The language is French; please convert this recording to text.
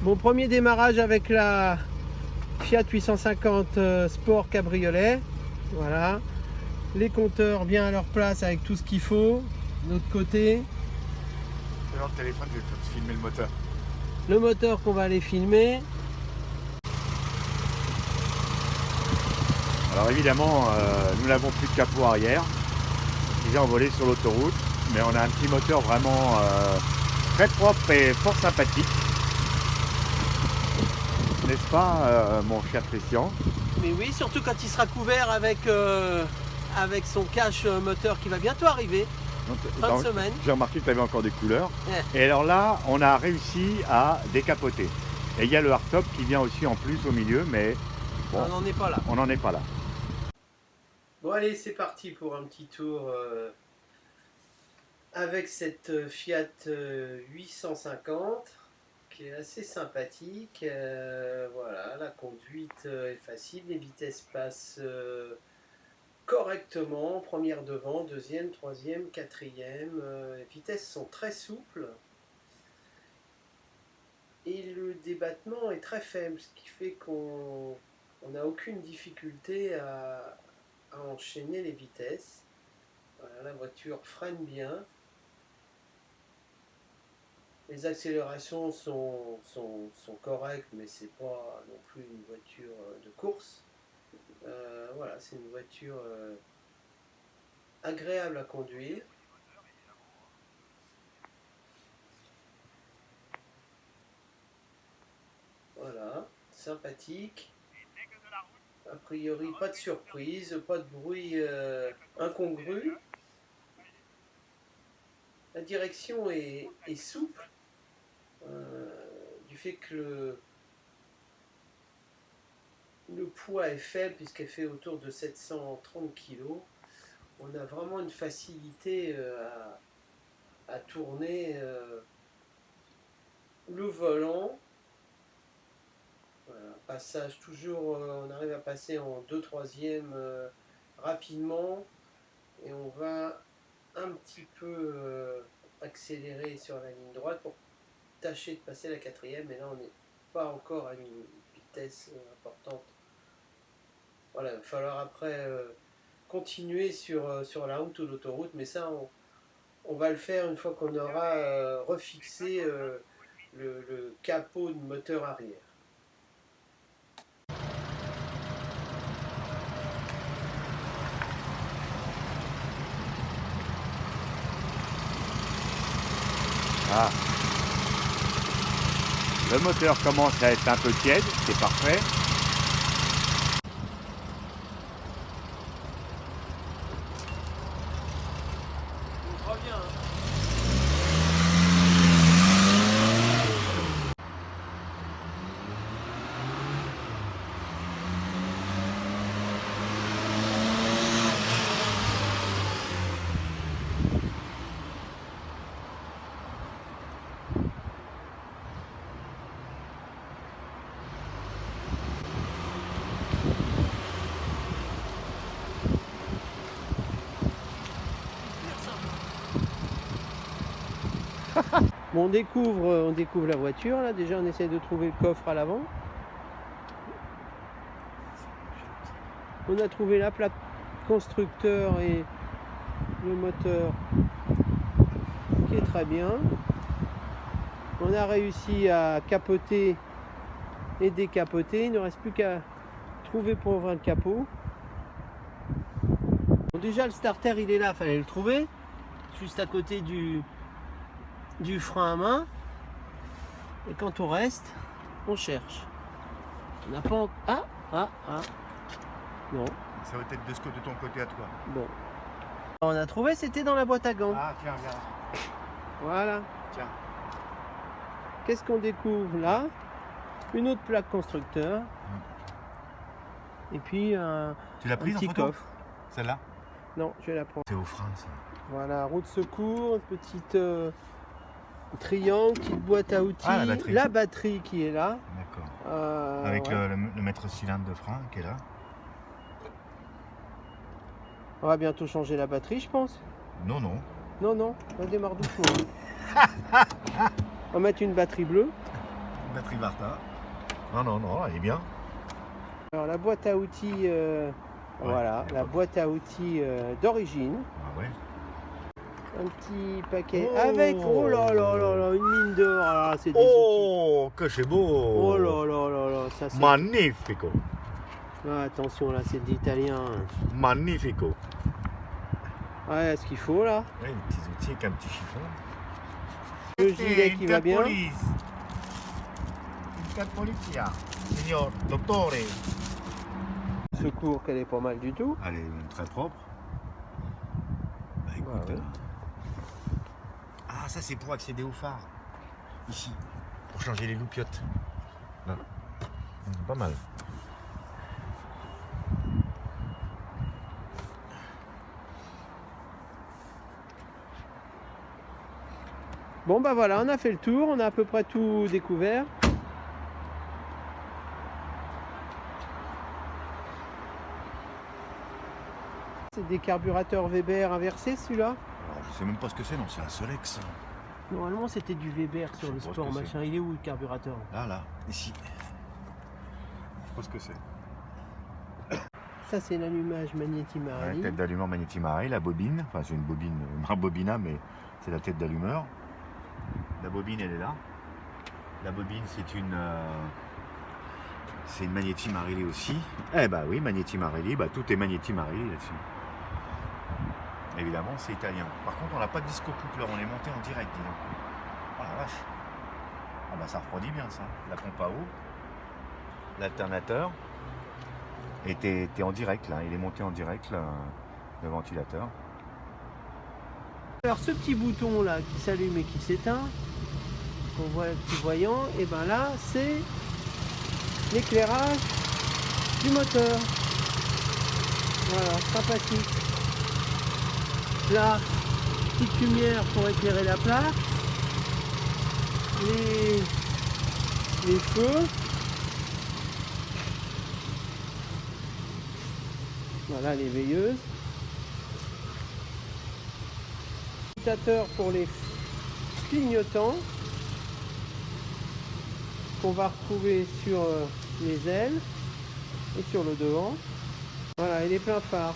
Mon premier démarrage avec la Fiat 850 Sport Cabriolet. Voilà. Les compteurs bien à leur place avec tout ce qu'il faut. De l'autre côté, Alors, le téléphone, je vais te filmer le moteur. le moteur qu'on va aller filmer. Alors évidemment, nous n'avons plus de capot arrière. Il est envolé sur l'autoroute, mais on a un petit moteur vraiment très propre et fort sympathique. N'est-ce pas, mon cher Christian? Mais oui, surtout quand il sera couvert avec son cache moteur qui va bientôt arriver. Fin de semaine. J'ai remarqué que tu avais encore des couleurs. Ouais. Et alors là, on a réussi à décapoter. Et il y a le hardtop qui vient aussi en plus au milieu, mais bon, On n'en est pas là. on n'en est pas là. Bon allez, c'est parti pour un petit tour avec cette Fiat 850 qui est assez sympathique. Voilà, la conduite est facile, les vitesses passent correctement, première devant, deuxième, troisième, quatrième. Les vitesses sont très souples et le débattement est très faible, ce qui fait qu'on n'a aucune difficulté à enchaîner les vitesses. Voilà, la voiture freine bien. Les accélérations sont correctes, mais c'est pas non plus une voiture de course. Voilà, c'est une voiture agréable à conduire. Voilà, sympathique. A priori, pas de surprise, pas de bruit incongru. La direction est souple, du fait que le poids est faible, puisqu'elle fait autour de 730 kg. On a vraiment une facilité à tourner le volant. Voilà, passage toujours, on arrive à passer en 2/3 rapidement, et on va un petit peu accélérer sur la ligne droite pour tâcher de passer la 4e, mais là on n'est pas encore à une vitesse importante. Voilà, il va falloir après continuer sur la route ou l'autoroute, mais ça on va le faire une fois qu'on aura refixé le capot de moteur arrière. Ah. Le moteur commence à être un peu tiède, c'est parfait. On revient, hein. Bon, on découvre la voiture là. Déjà on essaie de trouver le coffre à l'avant. On a trouvé la plaque constructeur et le moteur qui est très bien. On a réussi à capoter et décapoter. Il ne reste plus qu'à trouver pour ouvrir le capot. Bon, déjà le starter il est là, fallait le trouver. Juste à côté du frein à main. Et quand on reste, on cherche. On n'a pas non. Ça va être de ton côté à toi. Bon. On a trouvé, c'était dans la boîte à gants. Ah tiens, regarde. Voilà. Tiens. Qu'est-ce qu'on découvre là? Une autre plaque constructeur. Et puis un Tu l'as prise en petit photo? coffre. Celle-là? Non, je vais la prendre. C'est au frein ça. Voilà, roue de secours, une petite triangle, petite boîte à outils, Ah, la batterie. qui est là. D'accord. Avec ouais. le mètre cylindre de frein qui est là. On va bientôt changer la batterie, je pense. Non, non. Non, on démarre doucement. On va mettre une batterie bleue. batterie Varta. Non, elle est bien. Alors la boîte à outils, voilà, la boîte à outils d'origine. Ah ouais. Un petit paquet Oh. avec, oh là là là là, une mine d'or. Ah, c'est des outils. Oh, que c'est beau. Oh là là là là, ça c'est... Magnifico. Ah, attention là, c'est de l'italien. Magnifico. Ouais, ce qu'il faut là. Ouais, des petits outils avec un petit chiffon. Le gilet qui va bien. Une carte polizia. Signor dottore. Secours qu'elle est pas mal du tout. Elle est très propre. Bah écoute. Ouais. Ah, ça c'est pour accéder au phare. Ici. Pour changer les loupiottes. Là. Pas mal. Bon bah voilà, on a fait le tour, on a à peu près tout découvert. C'est des carburateurs Weber inversés celui-là. Alors, je sais même pas ce que c'est, non, c'est un Solex. Normalement c'était du Weber sur Je le sais pas sport ce que machin. Il est où le carburateur? Là, ici. Je sais pas ce que c'est. Ça c'est l'allumage Magneti La Marelli. tête d'allumeur Magneti Marelli, la bobine, enfin c'est une bobine, un bobina, mais c'est la tête d'allumeur. La bobine elle est là. La bobine c'est une Magneti Marelli aussi. Eh bah oui, Magneti Marelli, bah tout est Magneti Marelli là-dessus. Évidemment c'est italien. Par contre on n'a pas de disco coupler, on est monté en direct, dis donc. Oh la vache. Ah bah ça refroidit bien ça. La pompe à eau, l'alternateur. Et t'es en direct là, il est monté en direct là, le ventilateur. Alors ce petit bouton là qui s'allume et qui s'éteint, on voit le petit voyant, et ben là c'est l'éclairage du moteur. Voilà, sympathique. Là, petite lumière pour éclairer la plaque. Les feux. Voilà les veilleuses. Indicateur pour les clignotants qu'on va retrouver sur les ailes et sur le devant. Voilà, et les pleins phares.